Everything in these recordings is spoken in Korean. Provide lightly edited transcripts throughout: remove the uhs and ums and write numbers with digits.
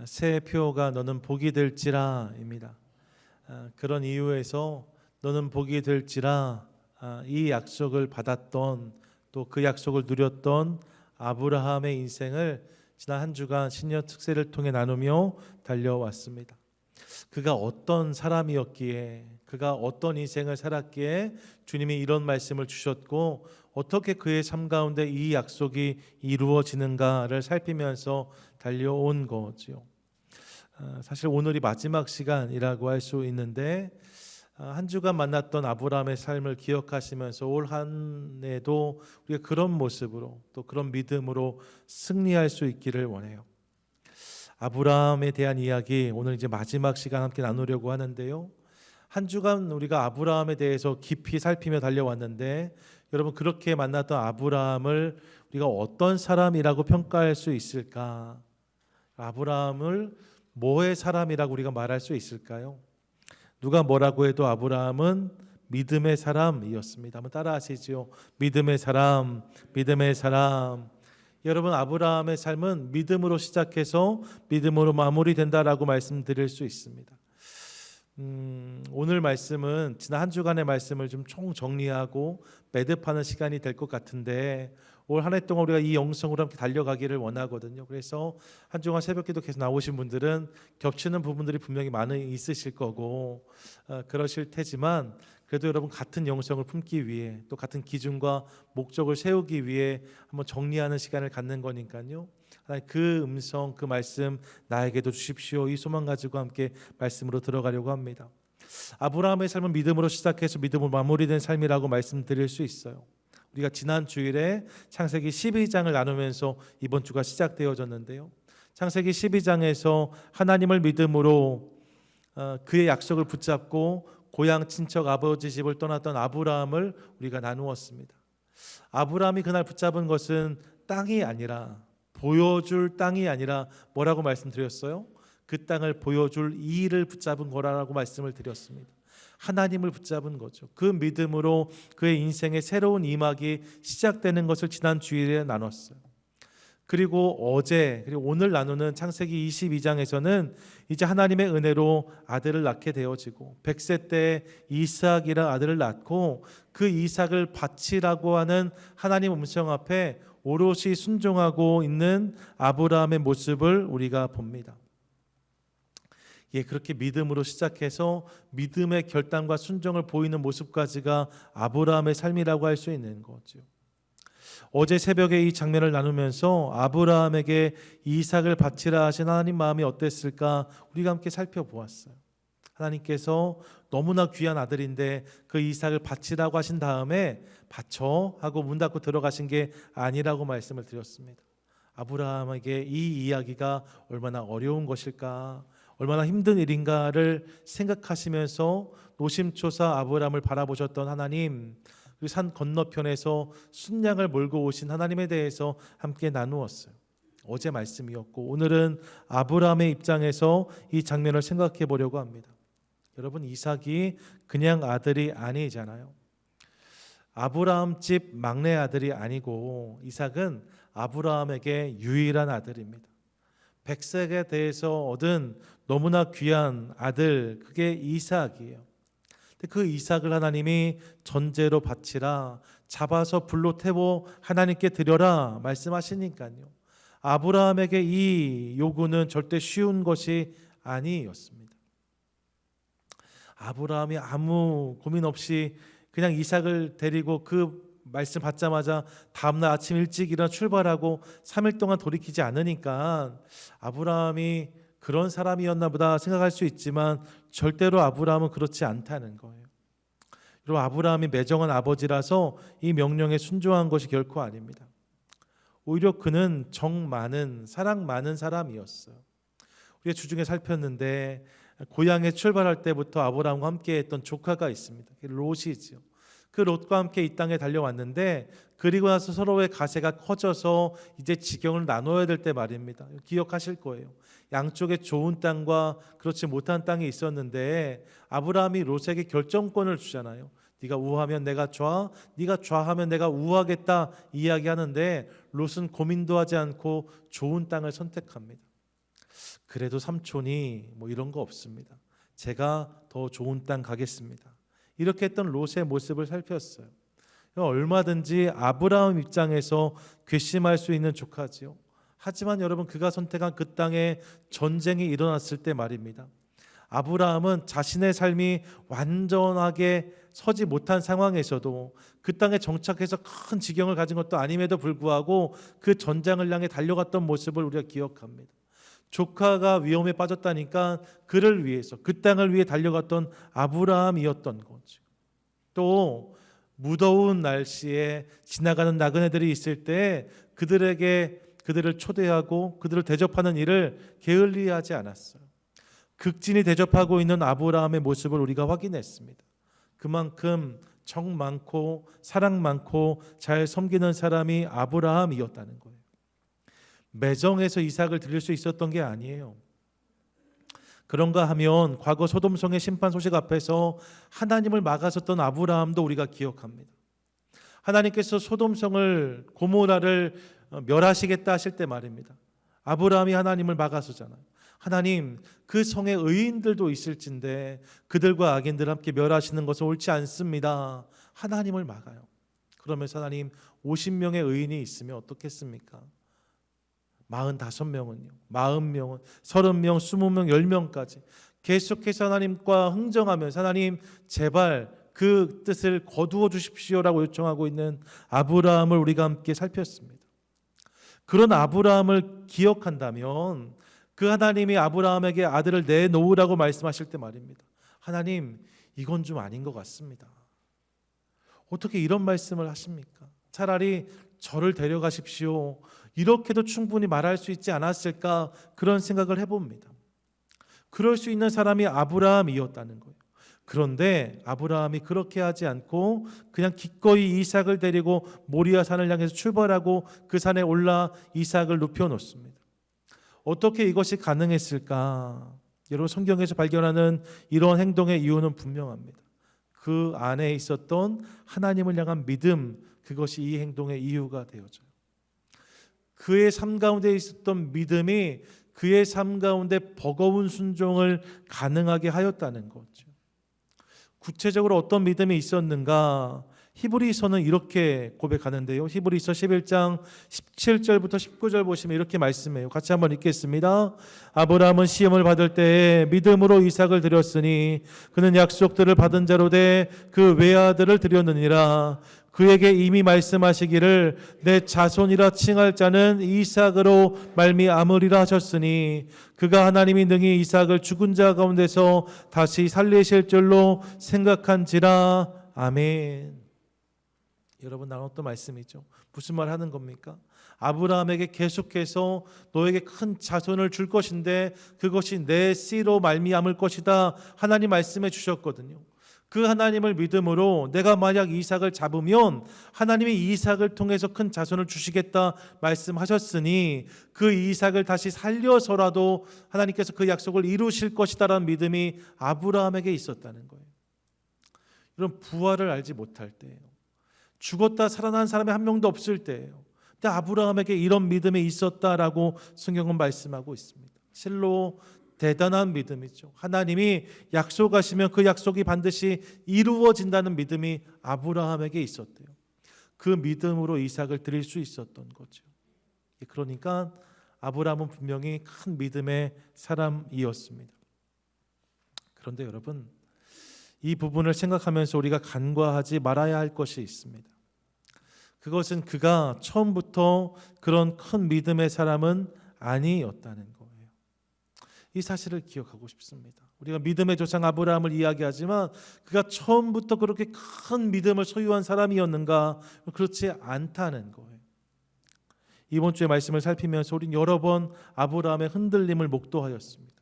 새 표가 너는 복이 될지라입니다. 그런 이유에서 너는 복이 될지라, 이 약속을 받았던, 또 그 약속을 누렸던 아브라함의 인생을 지난 한 주간 신년 특세를 통해 나누며 달려왔습니다. 그가 어떤 사람이었기에, 그가 어떤 인생을 살았기에 주님이 이런 말씀을 주셨고, 어떻게 그의 삶 가운데 이 약속이 이루어지는가를 살피면서 달려온 거지요. 사실 오늘이 마지막 시간이라고 할 수 있는데, 한 주간 만났던 아브라함의 삶을 기억하시면서 올 한 해도 우리가 그런 모습으로, 또 그런 믿음으로 승리할 수 있기를 원해요. 아브라함에 대한 이야기, 오늘 이제 마지막 시간 함께 나누려고 하는데요. 한 주간 우리가 아브라함에 대해서 깊이 살피며 달려왔는데, 여러분, 그렇게 만났던 아브라함을 우리가 어떤 사람이라고 평가할 수 있을까? 아브라함을 뭐의 사람이라고 우리가 말할 수 있을까요? 누가 뭐라고 해도 아브라함은 믿음의 사람이었습니다. 한번 따라 하시죠. 믿음의 사람, 믿음의 사람. 여러분, 아브라함의 삶은 믿음으로 시작해서 믿음으로 마무리된다라고 말씀드릴 수 있습니다. 오늘 말씀은 지난 한 주간의 말씀을 좀 총 정리하고 매듭하는 시간이 될 것 같은데, 올 한 해 동안 우리가 이 영성으로 함께 달려가기를 원하거든요. 그래서 한 주간 새벽기도 계속 나오신 분들은 겹치는 부분들이 분명히 많이 있으실 거고 그러실 테지만, 그래도 여러분 같은 영성을 품기 위해, 또 같은 기준과 목적을 세우기 위해 한번 정리하는 시간을 갖는 거니까요. 하나님, 그 음성, 그 말씀 나에게도 주십시오. 이 소망 가지고 함께 말씀으로 들어가려고 합니다. 아브라함의 삶은 믿음으로 시작해서 믿음으로 마무리된 삶이라고 말씀드릴 수 있어요. 우리가 지난 주일에 창세기 12장을 나누면서 이번 주가 시작되어졌는데요. 창세기 12장에서 하나님을 믿음으로 그의 약속을 붙잡고 고향 친척 아버지 집을 떠났던 아브라함을 우리가 나누었습니다. 아브라함이 그날 붙잡은 것은 땅이 아니라, 보여줄 땅이 아니라 뭐라고 말씀드렸어요? 그 땅을 보여줄 이를 붙잡은 거라고 말씀을 드렸습니다. 하나님을 붙잡은 거죠. 그 믿음으로 그의 인생의 새로운 이막이 시작되는 것을 지난 주일에 나눴어요. 그리고 어제, 그리고 오늘 나누는 창세기 22장에서는 이제 하나님의 은혜로 아들을 낳게 되어지고 100세 때 이삭이라는 아들을 낳고, 그 이삭을 바치라고 하는 하나님 음성 앞에 오롯이 순종하고 있는 아브라함의 모습을 우리가 봅니다. 그렇게 믿음으로 시작해서 믿음의 결단과 순종을 보이는 모습까지가 아브라함의 삶이라고 할 수 있는 거죠. 어제 새벽에 이 장면을 나누면서 아브라함에게 이삭을 바치라 하신 하나님 마음이 어땠을까 우리가 함께 살펴보았어요. 하나님께서 너무나 귀한 아들인데 그 이삭을 바치라고 하신 다음에 바쳐 하고 문 닫고 들어가신 게 아니라고 말씀을 드렸습니다. 아브라함에게 이 이야기가 얼마나 어려운 것일까, 얼마나 힘든 일인가를 생각하시면서 노심초사 아브라함을 바라보셨던 하나님, 그 산 건너편에서 순양을 몰고 오신 하나님에 대해서 함께 나누었어요. 어제 말씀이었고, 오늘은 아브라함의 입장에서 이 장면을 생각해 보려고 합니다. 여러분, 이삭이 그냥 아들이 아니잖아요. 아브라함 집 막내 아들이 아니고, 이삭은 아브라함에게 유일한 아들입니다. 백색에 대해서 얻은 너무나 귀한 아들, 그게 이삭이에요. 그 이삭을 하나님이 전제로 바치라, 잡아서 불로 태워 하나님께 드려라 말씀하시니까요. 아브라함에게 이 요구는 절대 쉬운 것이 아니었습니다. 아브라함이 아무 고민 없이 그냥 이삭을 데리고 그 말씀 받자마자 다음날 아침 일찍 일어나 출발하고 3일 동안 돌이키지 않으니까 아브라함이 그런 사람이었나 보다 생각할 수 있지만, 절대로 아브라함은 그렇지 않다는 거예요. 여러분, 아브라함이 매정한 아버지라서 이 명령에 순종한 것이 결코 아닙니다. 오히려 그는 정 많은, 사랑 많은 사람이었어요. 우리가 주중에 살폈는데, 고향에 출발할 때부터 아브라함과 함께 했던 조카가 있습니다. 롯이죠. 그 롯과 함께 이 땅에 달려왔는데, 그리고 나서 서로의 가세가 커져서 이제 지경을 나눠야 될 때 말입니다. 기억하실 거예요. 양쪽에 좋은 땅과 그렇지 못한 땅이 있었는데, 아브라함이 롯에게 결정권을 주잖아요. 네가 우하면 내가 좌, 네가 좌하면 내가 우하겠다 이야기하는데, 롯은 고민도 하지 않고 좋은 땅을 선택합니다. 그래도 삼촌이 뭐 이런 거 없습니다. 제가 더 좋은 땅 가겠습니다. 이렇게 했던 롯의 모습을 살폈어요. 얼마든지 아브라함 입장에서 괘씸할 수 있는 조카지요. 하지만 여러분, 그가 선택한 그 땅에 전쟁이 일어났을 때 말입니다, 아브라함은 자신의 삶이 완전하게 서지 못한 상황에서도 그 땅에 정착해서 큰 지경을 가진 것도 아님에도 불구하고 그 전장을 향해 달려갔던 모습을 우리가 기억합니다. 조카가 위험에 빠졌다니까 그를 위해서, 그 땅을 위해 달려갔던 아브라함이었던 거죠. 또 무더운 날씨에 지나가는 나그네들이 있을 때 그들을 초대하고 그들을 대접하는 일을 게을리하지 않았어요. 극진히 대접하고 있는 아브라함의 모습을 우리가 확인했습니다. 그만큼 정 많고 사랑 많고 잘 섬기는 사람이 아브라함이었다는 거예요. 매정해서 이삭을 드릴 수 있었던 게 아니에요. 그런가 하면 과거 소돔성의 심판 소식 앞에서 하나님을 막아섰던 아브라함도 우리가 기억합니다. 하나님께서 소돔성을, 고모라를 멸하시겠다 하실 때 말입니다, 아브라함이 하나님을 막아서잖아요. 하나님, 그 성에 의인들도 있을진데 그들과 악인들 함께 멸하시는 것은 옳지 않습니다. 하나님을 막아요. 그러면서 하나님, 50명의 의인이 있으면 어떻겠습니까? 45명은요, 40명은, 30명, 20명, 10명까지 계속해서 하나님과 흥정하면서 하나님 제발 그 뜻을 거두어 주십시오라고 요청하고 있는 아브라함을 우리가 함께 살폈습니다. 그런 아브라함을 기억한다면 그 하나님이 아브라함에게 아들을 내놓으라고 말씀하실 때 말입니다, 하나님, 이건 좀 아닌 것 같습니다. 어떻게 이런 말씀을 하십니까? 차라리 저를 데려가십시오, 이렇게도 충분히 말할 수 있지 않았을까, 그런 생각을 해봅니다. 그럴 수 있는 사람이 아브라함이었다는 거예요. 그런데 아브라함이 그렇게 하지 않고 그냥 기꺼이 이삭을 데리고 모리아 산을 향해서 출발하고 그 산에 올라 이삭을 눕혀놓습니다. 어떻게 이것이 가능했을까? 여러분, 성경에서 발견하는 이런 행동의 이유는 분명합니다. 그 안에 있었던 하나님을 향한 믿음, 그것이 이 행동의 이유가 되어져요. 그의 삶 가운데 있었던 믿음이 그의 삶 가운데 버거운 순종을 가능하게 하였다는 거죠. 구체적으로 어떤 믿음이 있었는가? 히브리서는 이렇게 고백하는데요. 히브리서 11장 17절부터 19절 보시면 이렇게 말씀해요. 같이 한번 읽겠습니다. 아브라함은 시험을 받을 때에 믿음으로 이삭을 드렸으니 그는 약속들을 받은 자로 돼 그 외아들을 드렸느니라. 그에게 이미 말씀하시기를 내 자손이라 칭할 자는 이삭으로 말미암으리라 하셨으니 그가 하나님이 능히 이삭을 죽은 자 가운데서 다시 살리실 줄로 생각한지라. 아멘. 여러분, 나눴던 말씀이죠. 무슨 말 하는 겁니까? 아브라함에게 계속해서 너에게 큰 자손을 줄 것인데 그것이 내 씨로 말미암을 것이다, 하나님 말씀해 주셨거든요. 그 하나님을 믿음으로 내가 만약 이삭을 잡으면 하나님이 이삭을 통해서 큰 자손을 주시겠다 말씀하셨으니 그 이삭을 다시 살려서라도 하나님께서 그 약속을 이루실 것이다라는 믿음이 아브라함에게 있었다는 거예요. 이런 부활을 알지 못할 때예요. 죽었다 살아난 사람이 한 명도 없을 때예요. 근데 아브라함에게 이런 믿음이 있었다라고 성경은 말씀하고 있습니다. 실로 대단한 믿음이죠. 하나님이 약속하시면 그 약속이 반드시 이루어진다는 믿음이 아브라함에게 있었대요. 그 믿음으로 이삭을 드릴 수 있었던 거죠. 그러니까 아브라함은 분명히 큰 믿음의 사람이었습니다. 그런데 여러분, 이 부분을 생각하면서 우리가 간과하지 말아야 할 것이 있습니다. 그것은 그가 처음부터 그런 큰 믿음의 사람은 아니었다는 거예요. 이 사실을 기억하고 싶습니다. 우리가 믿음의 조상 아브라함을 이야기하지만 그가 처음부터 그렇게 큰 믿음을 소유한 사람이었는가? 그렇지 않다는 거예요. 이번 주의 말씀을 살피면서 우리는 여러 번 아브라함의 흔들림을 목도하였습니다.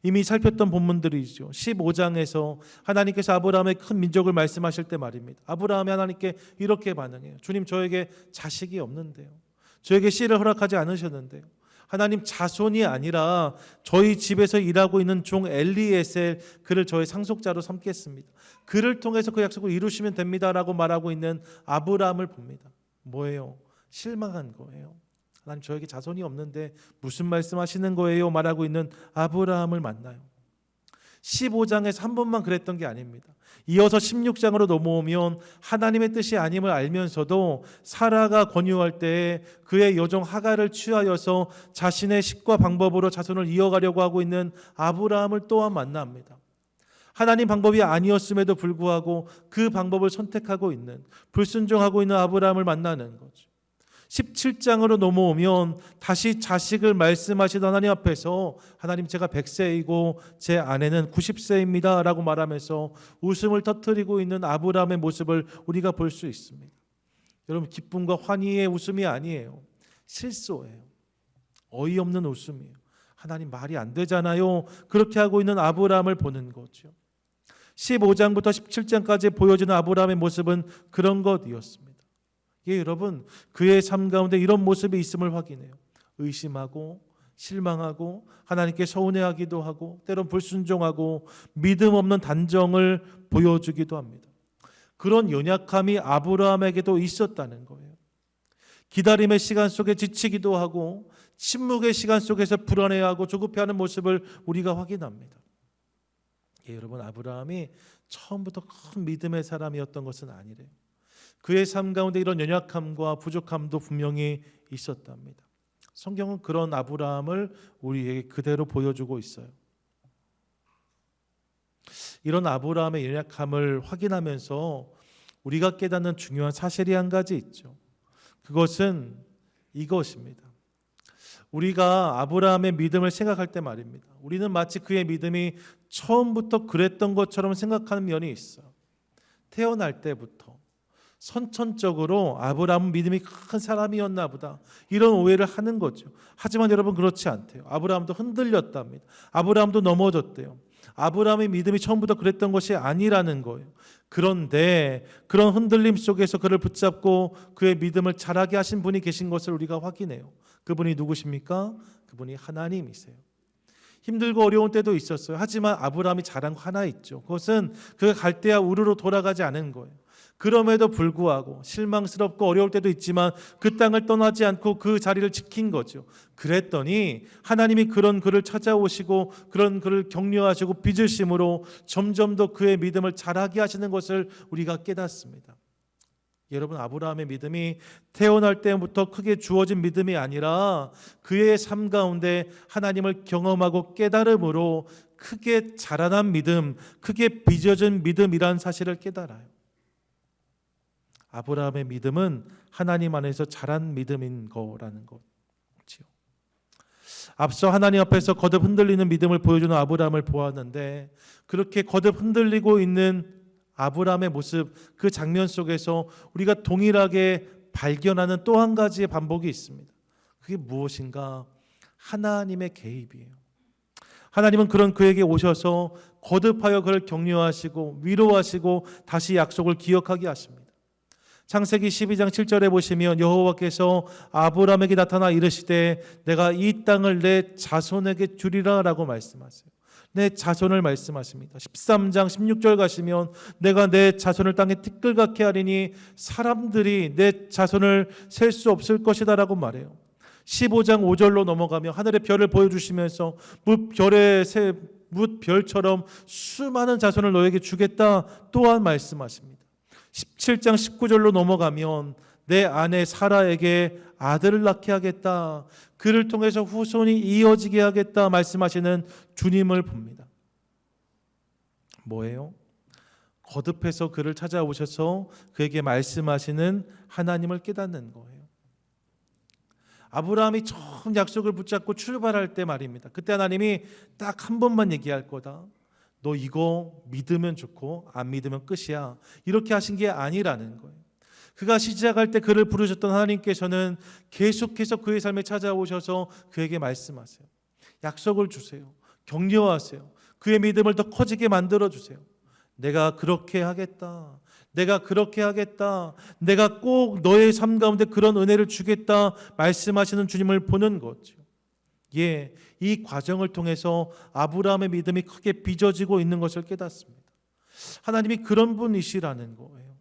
이미 살폈던 본문들이죠. 15장에서 하나님께서 아브라함의 큰 민족을 말씀하실 때 말입니다. 아브라함이 하나님께 이렇게 반응해요. 주님, 저에게 자식이 없는데요. 저에게 씨를 허락하지 않으셨는데요. 하나님, 자손이 아니라 저희 집에서 일하고 있는 종 엘리에셀, 그를 저의 상속자로 삼겠습니다. 그를 통해서 그 약속을 이루시면 됩니다라고 말하고 있는 아브라함을 봅니다. 뭐예요? 실망한 거예요. 하나님 저에게 자손이 없는데 무슨 말씀하시는 거예요? 말하고 있는 아브라함을 만나요. 15장에서 한 번만 그랬던 게 아닙니다. 이어서 16장으로 넘어오면 하나님의 뜻이 아님을 알면서도 사라가 권유할 때에 그의 여종 하갈을 취하여서 자신의 식과 방법으로 자손을 이어가려고 하고 있는 아브라함을 또한 만납니다. 하나님 방법이 아니었음에도 불구하고 그 방법을 선택하고 있는, 불순종하고 있는 아브라함을 만나는 거죠. 17장으로 넘어오면 다시 자식을 말씀하시던 하나님 앞에서 하나님 제가 100세이고 제 아내는 90세입니다 라고 말하면서 웃음을 터뜨리고 있는 아브라함의 모습을 우리가 볼 수 있습니다. 여러분, 기쁨과 환희의 웃음이 아니에요. 실소예요. 어이없는 웃음이에요. 하나님 말이 안 되잖아요. 그렇게 하고 있는 아브라함을 보는 거죠. 15장부터 17장까지 보여지는 아브라함의 모습은 그런 것이었습니다. 예, 여러분, 그의 삶 가운데 이런 모습이 있음을 확인해요. 의심하고 실망하고 하나님께 서운해하기도 하고 때론 불순종하고 믿음 없는 단정을 보여주기도 합니다. 그런 연약함이 아브라함에게도 있었다는 거예요. 기다림의 시간 속에 지치기도 하고 침묵의 시간 속에서 불안해하고 조급해하는 모습을 우리가 확인합니다. 예, 여러분, 아브라함이 처음부터 큰 믿음의 사람이었던 것은 아니래요. 그의 삶 가운데 이런 연약함과 부족함도 분명히 있었답니다. 성경은 그런 아브라함을 우리에게 그대로 보여주고 있어요. 이런 아브라함의 연약함을 확인하면서 우리가 깨닫는 중요한 사실이 한 가지 있죠. 그것은 이것입니다. 우리가 아브라함의 믿음을 생각할 때 말입니다. 우리는 마치 그의 믿음이 처음부터 그랬던 것처럼 생각하는 면이 있어요. 태어날 때부터 선천적으로 아브라함은 믿음이 큰 사람이었나 보다, 이런 오해를 하는 거죠. 하지만 여러분, 그렇지 않대요. 아브라함도 흔들렸답니다. 아브라함도 넘어졌대요. 아브라함의 믿음이 처음부터 그랬던 것이 아니라는 거예요. 그런데 그런 흔들림 속에서 그를 붙잡고 그의 믿음을 자라게 하신 분이 계신 것을 우리가 확인해요. 그분이 누구십니까? 그분이 하나님이세요. 힘들고 어려운 때도 있었어요. 하지만 아브라함이 잘한 거 하나 있죠. 그것은 그가 갈대아 우르로 돌아가지 않은 거예요. 그럼에도 불구하고 실망스럽고 어려울 때도 있지만 그 땅을 떠나지 않고 그 자리를 지킨 거죠. 그랬더니 하나님이 그런 그를 찾아오시고 그런 그를 격려하시고 빚으심으로 점점 더 그의 믿음을 자라게 하시는 것을 우리가 깨닫습니다. 여러분, 아브라함의 믿음이 태어날 때부터 크게 주어진 믿음이 아니라 그의 삶 가운데 하나님을 경험하고 깨달음으로 크게 자라난 믿음, 크게 빚어진 믿음이란 사실을 깨달아요. 아브라함의 믿음은 하나님 안에서 자란 믿음인 거라는 거지요. 앞서 하나님 앞에서 거듭 흔들리는 믿음을 보여주는 아브라함을 보았는데, 그렇게 거듭 흔들리고 있는 아브라함의 모습, 그 장면 속에서 우리가 동일하게 발견하는 또 한 가지의 반복이 있습니다. 그게 무엇인가? 하나님의 개입이에요. 하나님은 그런 그에게 오셔서 거듭하여 그를 격려하시고 위로하시고 다시 약속을 기억하게 하십니다. 창세기 12장 7절에 보시면 여호와께서 아브라함에게 나타나 이르시되 내가 이 땅을 내 자손에게 주리라 라고 말씀하세요. 내 자손을 말씀하십니다. 13장 16절 가시면 내가 내 자손을 땅에 티끌같게 하리니 사람들이 내 자손을 셀 수 없을 것이다 라고 말해요. 15장 5절로 넘어가면 하늘의 별을 보여주시면서 뭇별처럼 수많은 자손을 너에게 주겠다 또한 말씀하십니다. 17장 19절로 넘어가면 내 아내 사라에게 아들을 낳게 하겠다, 그를 통해서 후손이 이어지게 하겠다 말씀하시는 주님을 봅니다. 뭐예요? 거듭해서 그를 찾아오셔서 그에게 말씀하시는 하나님을 깨닫는 거예요. 아브라함이 처음 약속을 붙잡고 출발할 때 말입니다. 그때 하나님이 딱 한 번만 얘기할 거다. 너 이거 믿으면 좋고 안 믿으면 끝이야. 이렇게 하신 게 아니라는 거예요. 그가 시작할 때 그를 부르셨던 하나님께서는 계속해서 그의 삶에 찾아오셔서 그에게 말씀하세요. 약속을 주세요. 격려하세요. 그의 믿음을 더 커지게 만들어주세요. 내가 그렇게 하겠다. 내가 그렇게 하겠다. 내가 꼭 너의 삶 가운데 그런 은혜를 주겠다 말씀하시는 주님을 보는 거죠. 예, 이 과정을 통해서 아브라함의 믿음이 크게 빚어지고 있는 것을 깨닫습니다. 하나님이 그런 분이시라는 거예요.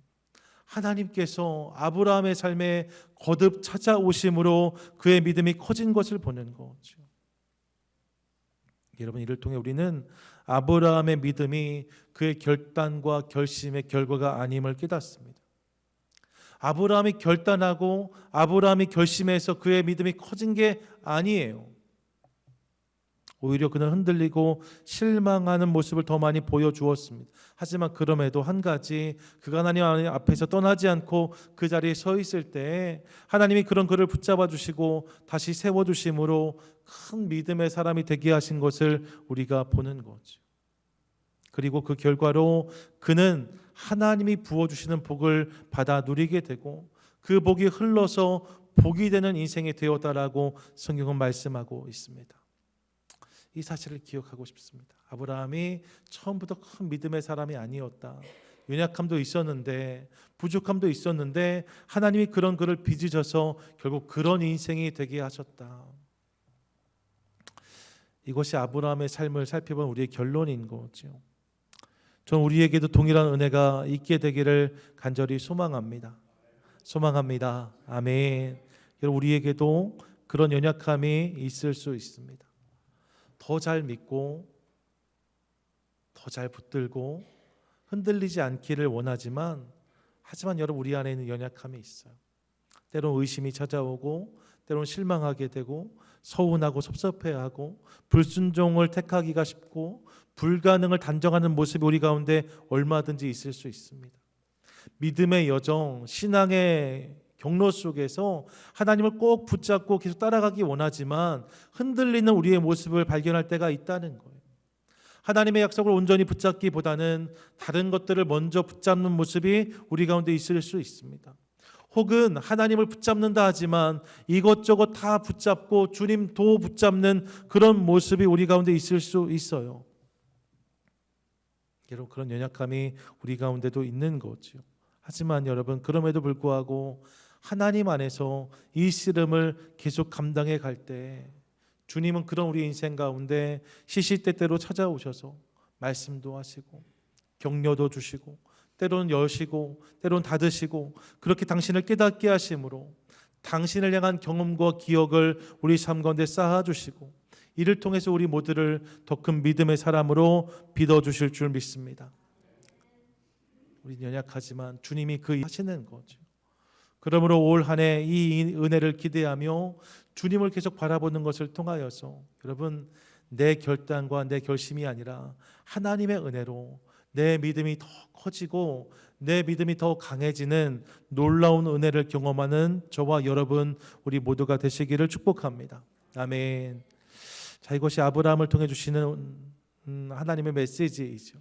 하나님께서 아브라함의 삶에 거듭 찾아오심으로 그의 믿음이 커진 것을 보는 거죠. 여러분, 이를 통해 우리는 아브라함의 믿음이 그의 결단과 결심의 결과가 아님을 깨닫습니다. 아브라함이 결단하고 아브라함이 결심해서 그의 믿음이 커진 게 아니에요. 오히려 그는 흔들리고 실망하는 모습을 더 많이 보여주었습니다. 하지만 그럼에도 한 가지, 그가 하나님 앞에서 떠나지 않고 그 자리에 서 있을 때 하나님이 그런 그를 붙잡아 주시고 다시 세워주심으로 큰 믿음의 사람이 되게 하신 것을 우리가 보는 거죠. 그리고 그 결과로 그는 하나님이 부어주시는 복을 받아 누리게 되고 그 복이 흘러서 복이 되는 인생이 되었다라고 성경은 말씀하고 있습니다. 이 사실을 기억하고 싶습니다. 아브라함이 처음부터 큰 믿음의 사람이 아니었다. 연약함도 있었는데, 부족함도 있었는데 하나님이 그런 그를 빚으셔서 결국 그런 인생이 되게 하셨다. 이것이 아브라함의 삶을 살펴본 우리의 결론인 거죠. 저는 우리에게도 동일한 은혜가 있게 되기를 간절히 소망합니다. 소망합니다. 아멘. 여러분, 우리에게도 그런 연약함이 있을 수 있습니다. 더 잘 믿고 더 잘 붙들고 흔들리지 않기를 원하지만 하지만 여러분, 우리 안에 있는 연약함이 있어요. 때론 의심이 찾아오고 때론 실망하게 되고 서운하고 섭섭해하고 불순종을 택하기가 쉽고 불가능을 단정하는 모습이 우리 가운데 얼마든지 있을 수 있습니다. 믿음의 여정, 신앙의 경로 속에서 하나님을 꼭 붙잡고 계속 따라가기 원하지만 흔들리는 우리의 모습을 발견할 때가 있다는 거예요. 하나님의 약속을 온전히 붙잡기보다는 다른 것들을 먼저 붙잡는 모습이 우리 가운데 있을 수 있습니다. 혹은 하나님을 붙잡는다 하지만 이것저것 다 붙잡고 주님 도 붙잡는 그런 모습이 우리 가운데 있을 수 있어요. 여러분, 그런 연약함이 우리 가운데도 있는 거죠. 하지만 여러분, 그럼에도 불구하고 하나님 안에서 이 씨름을 계속 감당해 갈 때 주님은 그런 우리 인생 가운데 시시때때로 찾아오셔서 말씀도 하시고 격려도 주시고 때로는 여시고 때로는 닫으시고 그렇게 당신을 깨닫게 하심으로 당신을 향한 경험과 기억을 우리 삶 가운데 쌓아주시고 이를 통해서 우리 모두를 더 큰 믿음의 사람으로 빚어주실 줄 믿습니다. 우리는 연약하지만 주님이 그 일 하시는 거죠. 그러므로 올 한 해 이 은혜를 기대하며 주님을 계속 바라보는 것을 통하여서 여러분, 내 결단과 내 결심이 아니라 하나님의 은혜로 내 믿음이 더 커지고 내 믿음이 더 강해지는 놀라운 은혜를 경험하는 저와 여러분 우리 모두가 되시기를 축복합니다. 아멘. 자, 이것이 아브라함을 통해 주시는 하나님의 메시지이죠.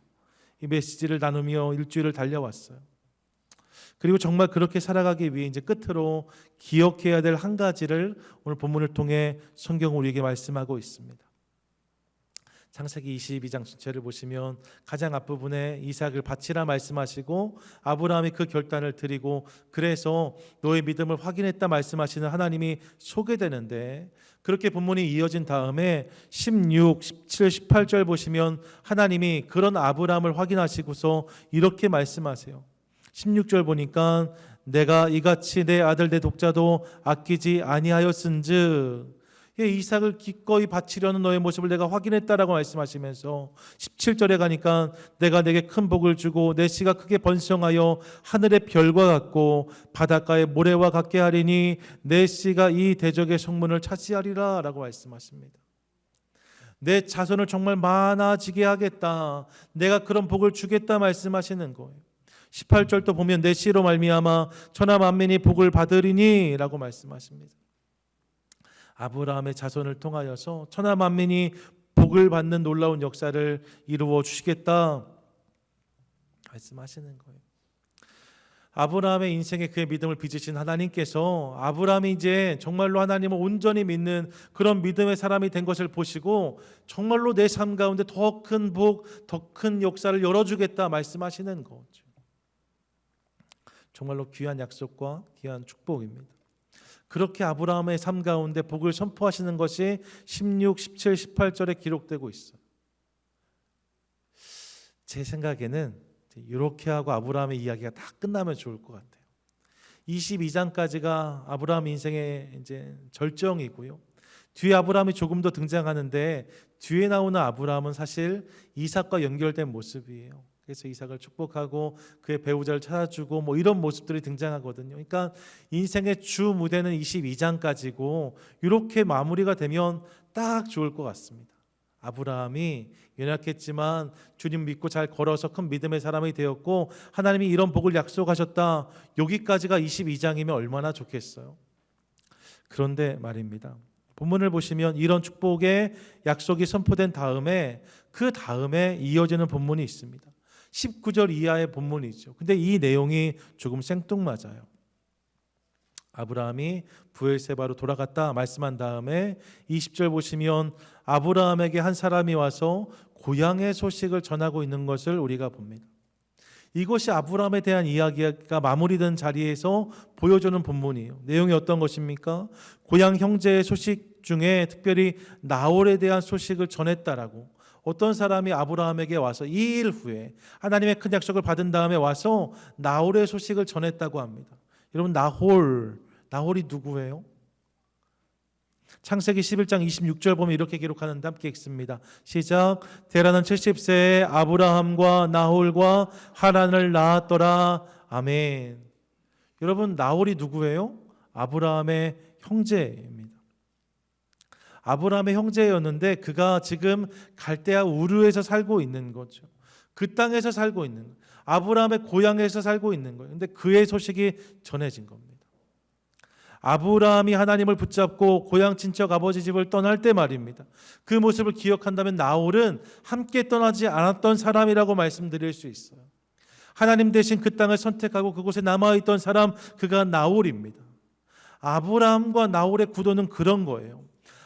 이 메시지를 나누며 일주일을 달려왔어요. 그리고 정말 그렇게 살아가기 위해 이제 끝으로 기억해야 될 한 가지를 오늘 본문을 통해 성경은 우리에게 말씀하고 있습니다. 창세기 22장 전체를 보시면 가장 앞부분에 이삭을 바치라 말씀하시고 아브라함이 그 결단을 드리고 그래서 너의 믿음을 확인했다 말씀하시는 하나님이 소개되는데 그렇게 본문이 이어진 다음에 16, 17, 18절 보시면 하나님이 그런 아브라함을 확인하시고서 이렇게 말씀하세요. 16절 보니까 내가 이같이 내 아들 내 독자도 아끼지 아니하였은즉 이삭을 기꺼이 바치려는 너의 모습을 내가 확인했다라고 말씀하시면서 17절에 가니까 내가 내게 큰 복을 주고 내 씨가 크게 번성하여 하늘의 별과 같고 바닷가의 모래와 같게 하리니 내 씨가 이 대적의 성문을 차지하리라 라고 말씀하십니다. 내 자손을 정말 많아지게 하겠다, 내가 그런 복을 주겠다 말씀하시는 거예요. 18절도 보면 내 씨로 말미암아 천하 만민이 복을 받으리니 라고 말씀하십니다. 아브라함의 자손을 통하여서 천하 만민이 복을 받는 놀라운 역사를 이루어 주시겠다 말씀하시는 거예요. 아브라함의 인생에 그의 믿음을 빚으신 하나님께서 아브라함이 이제 정말로 하나님을 온전히 믿는 그런 믿음의 사람이 된 것을 보시고 정말로 내 삶 가운데 더 큰 복, 더 큰 역사를 열어주겠다 말씀하시는 거죠. 정말로 귀한 약속과 귀한 축복입니다. 그렇게 아브라함의 삶 가운데 복을 선포하시는 것이 16, 17, 18절에 기록되고 있어요. 제 생각에는 이렇게 하고 아브라함의 이야기가 다 끝나면 좋을 것 같아요. 22장까지가 아브라함 인생의 이제 절정이고요. 뒤에 아브라함이 조금 더 등장하는데 뒤에 나오는 아브라함은 사실 이삭과 연결된 모습이에요. 그래서 이삭을 축복하고 그의 배우자를 찾아주고 뭐 이런 모습들이 등장하거든요. 그러니까 인생의 주 무대는 22장까지고 이렇게 마무리가 되면 딱 좋을 것 같습니다. 아브라함이 연약했지만 주님 믿고 잘 걸어서 큰 믿음의 사람이 되었고 하나님이 이런 복을 약속하셨다. 여기까지가 22장이면 얼마나 좋겠어요. 그런데 말입니다. 본문을 보시면 이런 축복의 약속이 선포된 다음에 그 다음에 이어지는 본문이 있습니다. 19절 이하의 본문이죠. 근데 이 내용이 조금 생뚱맞아요. 아브라함이 브엘세바로 돌아갔다 말씀한 다음에 20절 보시면 아브라함에게 한 사람이 와서 고향의 소식을 전하고 있는 것을 우리가 봅니다. 이것이 아브라함에 대한 이야기가 마무리된 자리에서 보여주는 본문이에요. 내용이 어떤 것입니까? 고향 형제의 소식 중에 특별히 나홀에 대한 소식을 전했다라고 어떤 사람이 아브라함에게 와서 2일 후에 하나님의 큰 약속을 받은 다음에 와서 나홀의 소식을 전했다고 합니다. 여러분 나홀이 누구예요? 창세기 11장 26절 보면 이렇게 기록하는데 함께 읽습니다. 시작. 데라는 70세에 아브라함과 나홀과 하란을 낳았더라. 아멘. 여러분 나홀이 누구예요? 아브라함의 형제입니다. 아브라함의 형제였는데 그가 지금 갈대아 우르에서 살고 있는 거죠. 그 땅에서 살고 있는 거예요. 아브라함의 고향에서 살고 있는 거예요. 근데 그의 소식이 전해진 겁니다. 아브라함이 하나님을 붙잡고 고향 친척 아버지 집을 떠날 때 말입니다. 그 모습을 기억한다면 나홀은 함께 떠나지 않았던 사람이라고 말씀드릴 수 있어요. 하나님 대신 그 땅을 선택하고 그곳에 남아있던 사람, 그가 나홀입니다. 아브라함과 나홀의 구도는 그런 거예요.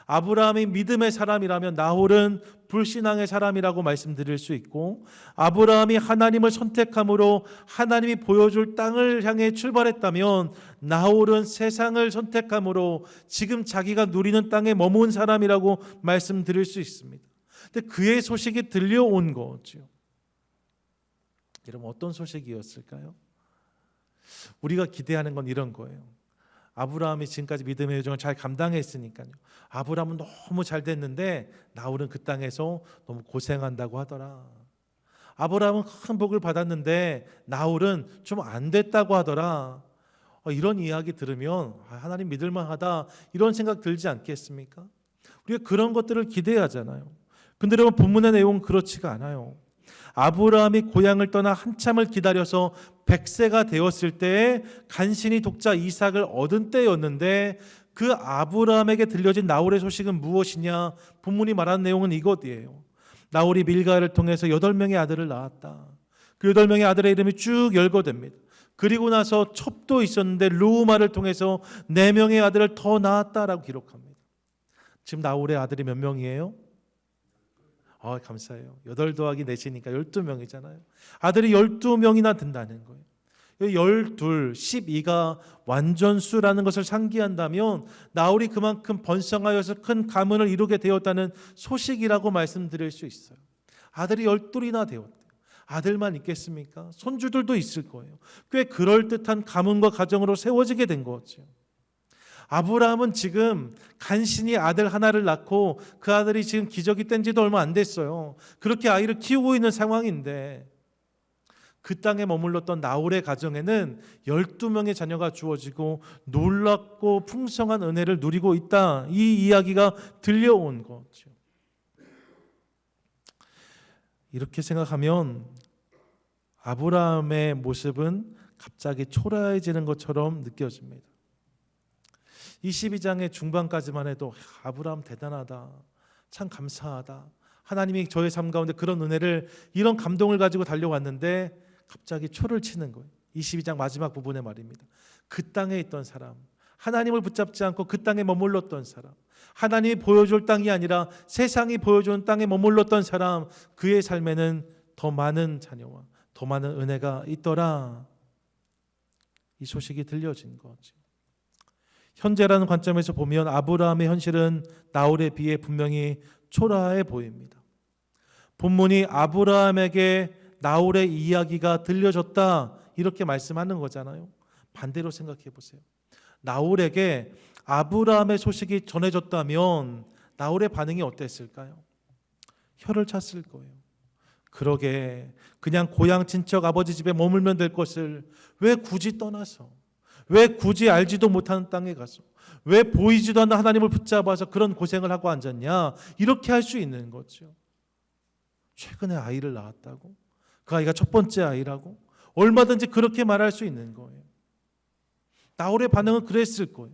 아브라함이 믿음의 사람이라면 나홀은 불신앙의 사람이라고 말씀드릴 수 있고, 아브라함이 하나님을 선택함으로 하나님이 보여줄 땅을 향해 출발했다면 나홀은 세상을 선택함으로 지금 자기가 누리는 땅에 머문 사람이라고 말씀드릴 수 있습니다. 근데 그의 소식이 들려온 거죠. 여러분 어떤 소식이었을까요? 우리가 기대하는 건 이런 거예요. 아브라함이 지금까지 믿음의 여정을 잘 감당했으니까요. 아브라함은 너무 잘 됐는데 나홀은 그 땅에서 너무 고생한다고 하더라. 아브라함은 큰 복을 받았는데 나홀은 좀 안 됐다고 하더라. 이런 이야기 들으면 하나님 믿을만하다 이런 생각 들지 않겠습니까? 우리가 그런 것들을 기대하잖아요. 근데 여러분 본문의 내용은 그렇지가 않아요. 아브라함이 고향을 떠나 한참을 기다려서 100세가 되었을 때에 간신히 독자 이삭을 얻은 때였는데 그 아브라함에게 들려진 나홀의 소식은 무엇이냐? 본문이 말하는 내용은 이것이에요. 나홀이 밀가를 통해서 8명의 아들을 낳았다. 그 8명의 아들의 이름이 쭉 열거됩니다. 그리고 나서 첩도 있었는데 르우마를 통해서 4명의 아들을 더 낳았다라고 기록합니다. 지금 나홀의 아들이 몇 명이에요? 감사해요. 8 더하기 4시니까 12명이잖아요. 아들이 12명이나 된다는 거예요. 12, 12가 완전수라는 것을 상기한다면 나홀이 그만큼 번성하여서 큰 가문을 이루게 되었다는 소식이라고 말씀드릴 수 있어요. 아들이 12이나 되었대요. 아들만 있겠습니까? 손주들도 있을 거예요. 꽤 그럴듯한 가문과 가정으로 세워지게 된 거죠. 아브라함은 지금 간신히 아들 하나를 낳고 그 아들이 지금 기저귀 뗀 지도 얼마 안 됐어요. 그렇게 아이를 키우고 있는 상황인데 그 땅에 머물렀던 나홀의 가정에는 12명의 자녀가 주어지고 놀랍고 풍성한 은혜를 누리고 있다. 이 이야기가 들려온 거죠. 이렇게 생각하면 아브라함의 모습은 갑자기 초라해지는 것처럼 느껴집니다. 22장의 중반까지만 해도 아브라함 대단하다. 참 감사하다. 하나님이 저의 삶 가운데 그런 은혜를 이런 감동을 가지고 달려왔는데 갑자기 초를 치는 거예요. 22장 마지막 부분에 말입니다. 그 땅에 있던 사람, 하나님을 붙잡지 않고 그 땅에 머물렀던 사람, 하나님이 보여줄 땅이 아니라 세상이 보여주는 땅에 머물렀던 사람, 그의 삶에는 더 많은 자녀와 더 많은 은혜가 있더라. 이 소식이 들려진 거죠. 현재라는 관점에서 보면 아브라함의 현실은 나홀에 비해 분명히 초라해 보입니다. 본문이 아브라함에게 나홀의 이야기가 들려졌다 이렇게 말씀하는 거잖아요. 반대로 생각해 보세요. 나홀에게 아브라함의 소식이 전해졌다면 나홀의 반응이 어땠을까요? 혀를 찼을 거예요. 그러게 그냥 고향 친척 아버지 집에 머물면 될 것을 왜 굳이 떠나서, 왜 굳이 알지도 못하는 땅에 가서, 왜 보이지도 않는 하나님을 붙잡아서 그런 고생을 하고 앉았냐, 이렇게 할 수 있는 거죠. 최근에 아이를 낳았다고? 그 아이가 첫 번째 아이라고? 얼마든지 그렇게 말할 수 있는 거예요. 나홀의 반응은 그랬을 거예요.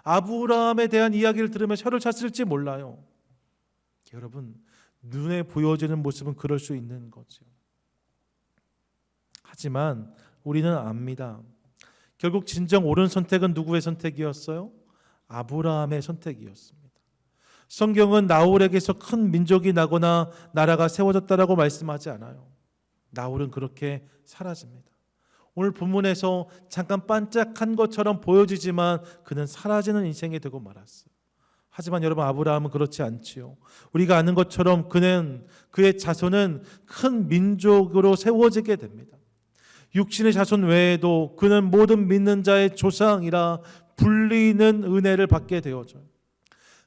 아브라함에 대한 이야기를 들으면 혀를 찼을지 몰라요. 여러분, 눈에 보여지는 모습은 그럴 수 있는 거죠. 하지만 우리는 압니다. 결국 진정 옳은 선택은 누구의 선택이었어요? 아브라함의 선택이었습니다. 성경은 나홀에게서 큰 민족이 나거나 나라가 세워졌다라고 말씀하지 않아요. 나홀은 그렇게 사라집니다. 오늘 본문에서 잠깐 반짝한 것처럼 보여지지만 그는 사라지는 인생이 되고 말았어요. 하지만 여러분, 아브라함은 그렇지 않지요. 우리가 아는 것처럼 그의 자손은 큰 민족으로 세워지게 됩니다. 육신의 자손 외에도 그는 모든 믿는 자의 조상이라 불리는 은혜를 받게 되어져요.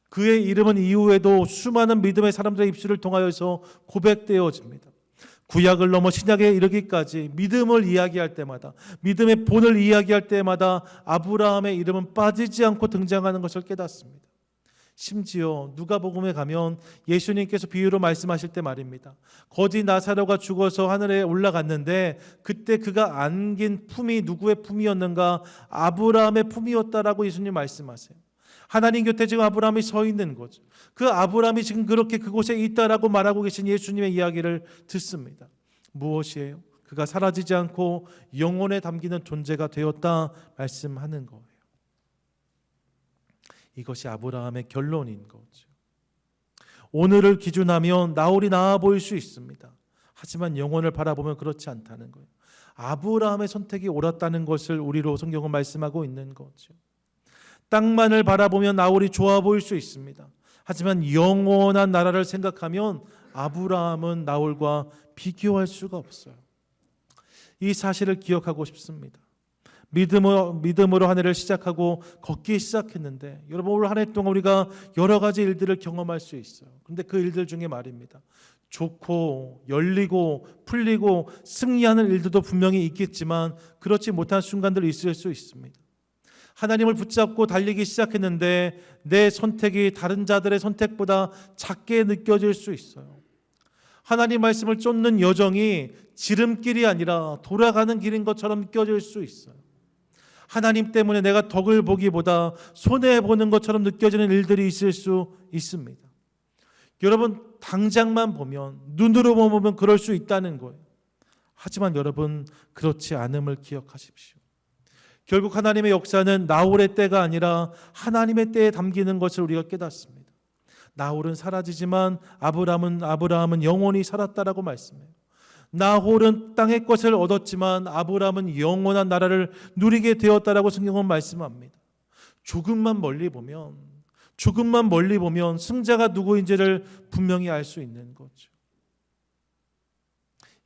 그의 이름은 이후에도 수많은 믿음의 사람들의 입술을 통하여서 고백되어집니다. 구약을 넘어 신약에 이르기까지 믿음을 이야기할 때마다, 믿음의 본을 이야기할 때마다 아브라함의 이름은 빠지지 않고 등장하는 것을 깨닫습니다. 심지어 누가복음에 가면 예수님께서 비유로 말씀하실 때 말입니다. 거지 나사로가 죽어서 하늘에 올라갔는데 그때 그가 안긴 품이 누구의 품이었는가? 아브라함의 품이었다라고 예수님 말씀하세요. 하나님 곁에 지금 아브라함이 서 있는 거죠. 그 아브라함이 지금 그렇게 그곳에 있다라고 말하고 계신 예수님의 이야기를 듣습니다. 무엇이에요? 그가 사라지지 않고 영혼에 담기는 존재가 되었다 말씀하는 거예요. 이것이 아브라함의 결론인 거죠. 오늘을 기준하면 나홀이 나아 보일 수 있습니다. 하지만 영혼을 바라보면 그렇지 않다는 거예요. 아브라함의 선택이 옳았다는 것을 우리로 성경은 말씀하고 있는 거죠. 땅만을 바라보면 나홀이 좋아 보일 수 있습니다. 하지만 영원한 나라를 생각하면 아브라함은 나홀과 비교할 수가 없어요. 이 사실을 기억하고 싶습니다. 믿음으로 한 해를 시작하고 걷기 시작했는데 여러분, 올 한 해 동안 우리가 여러 가지 일들을 경험할 수 있어요. 그런데 그 일들 중에 말입니다, 좋고 열리고 풀리고 승리하는 일들도 분명히 있겠지만 그렇지 못한 순간들이 있을 수 있습니다. 하나님을 붙잡고 달리기 시작했는데 내 선택이 다른 자들의 선택보다 작게 느껴질 수 있어요. 하나님 말씀을 쫓는 여정이 지름길이 아니라 돌아가는 길인 것처럼 느껴질 수 있어요. 하나님 때문에 내가 덕을 보기보다 손해보는 것처럼 느껴지는 일들이 있을 수 있습니다. 여러분, 당장만 보면, 눈으로 보면 그럴 수 있다는 거예요. 하지만 여러분, 그렇지 않음을 기억하십시오. 결국 하나님의 역사는 나홀의 때가 아니라 하나님의 때에 담기는 것을 우리가 깨닫습니다. 나홀은 사라지지만 아브라함은 영원히 살았다라고 말씀해요. 나홀은 땅의 것을 얻었지만 아브라함은 영원한 나라를 누리게 되었다라고 성경은 말씀합니다. 조금만 멀리 보면 승자가 누구인지를 분명히 알 수 있는 거죠.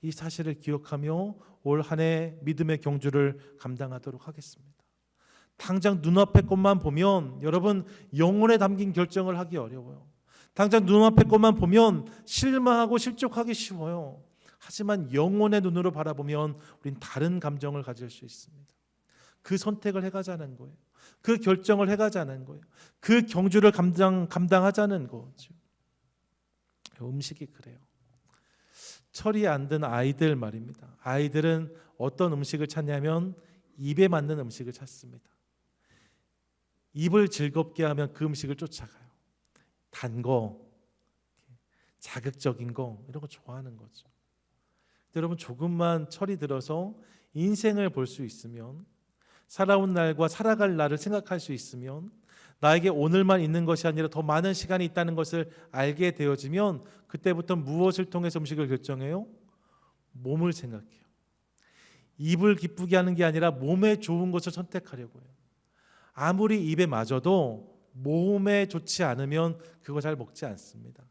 이 사실을 기억하며 올 한 해 믿음의 경주를 감당하도록 하겠습니다. 당장 눈앞의 것만 보면 여러분, 영혼에 담긴 결정을 하기 어려워요. 당장 눈앞의 것만 보면 실망하고 실족하기 쉬워요. 하지만 영혼의 눈으로 바라보면 우린 다른 감정을 가질 수 있습니다. 그 선택을 해가자는 거예요. 그 결정을 해가자는 거예요. 그 경주를 감당하자는 거죠. 음식이 그래요. 철이 안 든 아이들 말입니다. 아이들은 어떤 음식을 찾냐면 입에 맞는 음식을 찾습니다. 입을 즐겁게 하면 그 음식을 쫓아가요. 단 거, 자극적인 거, 이런 거 좋아하는 거죠. 여러분, 조금만 철이 들어서 인생을 볼 수 있으면, 살아온 날과 살아갈 날을 생각할 수 있으면, 나에게 오늘만 있는 것이 아니라 더 많은 시간이 있다는 것을 알게 되어지면 그때부터 무엇을 통해서 음식을 결정해요? 몸을 생각해요. 입을 기쁘게 하는 게 아니라 몸에 좋은 것을 선택하려고 해요. 아무리 입에 맞아도 몸에 좋지 않으면 그거 잘 먹지 않습니다.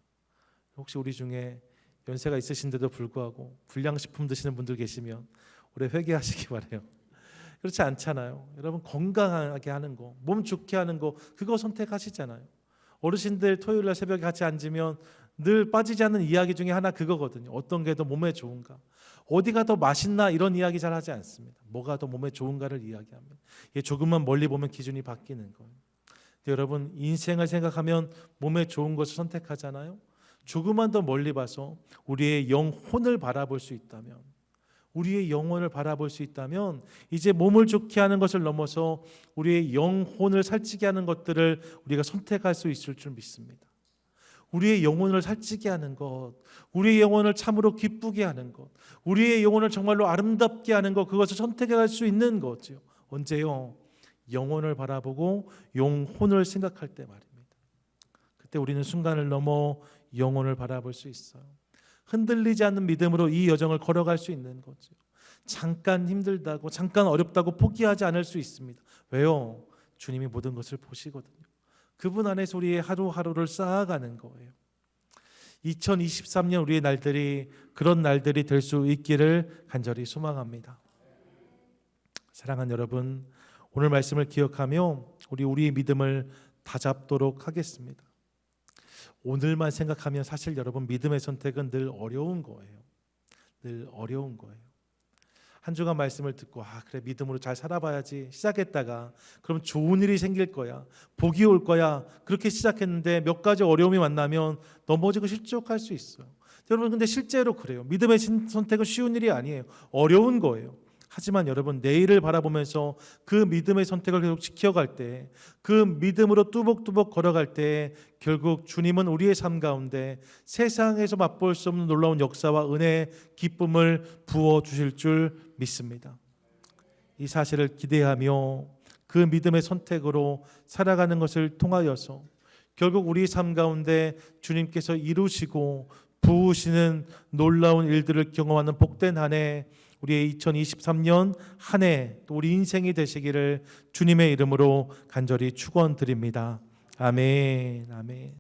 혹시 우리 중에 연세가 있으신데도 불구하고 불량식품 드시는 분들 계시면 올해 회개하시기 바라요. 그렇지 않잖아요. 여러분 건강하게 하는 거, 몸 좋게 하는 거 그거 선택하시잖아요. 어르신들 토요일 날 새벽에 같이 앉으면 늘 빠지지 않는 이야기 중에 하나 그거거든요. 어떤 게 더 몸에 좋은가, 어디가 더 맛있나 이런 이야기 잘 하지 않습니다. 뭐가 더 몸에 좋은가를 이야기합니다. 이게 조금만 멀리 보면 기준이 바뀌는 거예요. 여러분 인생을 생각하면 몸에 좋은 것을 선택하잖아요. 조금만 더 멀리 봐서 우리의 영혼을 바라볼 수 있다면, 우리의 영혼을 바라볼 수 있다면 이제 몸을 좋게 하는 것을 넘어서 우리의 영혼을 살찌게 하는 것들을 우리가 선택할 수 있을 줄 믿습니다. 우리의 영혼을 살찌게 하는 것, 우리의 영혼을 참으로 기쁘게 하는 것, 우리의 영혼을 정말로 아름답게 하는 것, 그것을 선택할 수 있는 거죠. 언제요? 영혼을 바라보고 영혼을 생각할 때 말입니다. 그때 우리는 순간을 넘어 영혼을 바라볼 수 있어요. 흔들리지 않는 믿음으로 이 여정을 걸어갈 수 있는 거죠. 잠깐 힘들다고, 잠깐 어렵다고 포기하지 않을 수 있습니다. 왜요? 주님이 모든 것을 보시거든요. 그분 안에서 우리의 하루하루를 쌓아가는 거예요. 2023년 우리의 날들이 그런 날들이 될 수 있기를 간절히 소망합니다. 사랑하는 여러분, 오늘 말씀을 기억하며 우리의 믿음을 다잡도록 하겠습니다. 오늘만 생각하면 사실 여러분 믿음의 선택은 늘 어려운 거예요. 늘 어려운 거예요. 한 주간 말씀을 듣고 그래 믿음으로 잘 살아봐야지 시작했다가 그럼 좋은 일이 생길 거야, 복이 올 거야, 그렇게 시작했는데 몇 가지 어려움이 만나면 넘어지고 실족할 수 있어요. 여러분 근데 실제로 그래요. 믿음의 선택은 쉬운 일이 아니에요. 어려운 거예요. 하지만 여러분 내일을 바라보면서 그 믿음의 선택을 계속 지켜갈 때, 그 믿음으로 뚜벅뚜벅 걸어갈 때 결국 주님은 우리의 삶 가운데 세상에서 맛볼 수 없는 놀라운 역사와 은혜의 기쁨을 부어주실 줄 믿습니다. 이 사실을 기대하며 그 믿음의 선택으로 살아가는 것을 통하여서 결국 우리 삶 가운데 주님께서 이루시고 부으시는 놀라운 일들을 경험하는 복된 한 해, 우리의 2023년 한 해 또 우리 인생이 되시기를 주님의 이름으로 간절히 축원드립니다. 아멘. 아멘.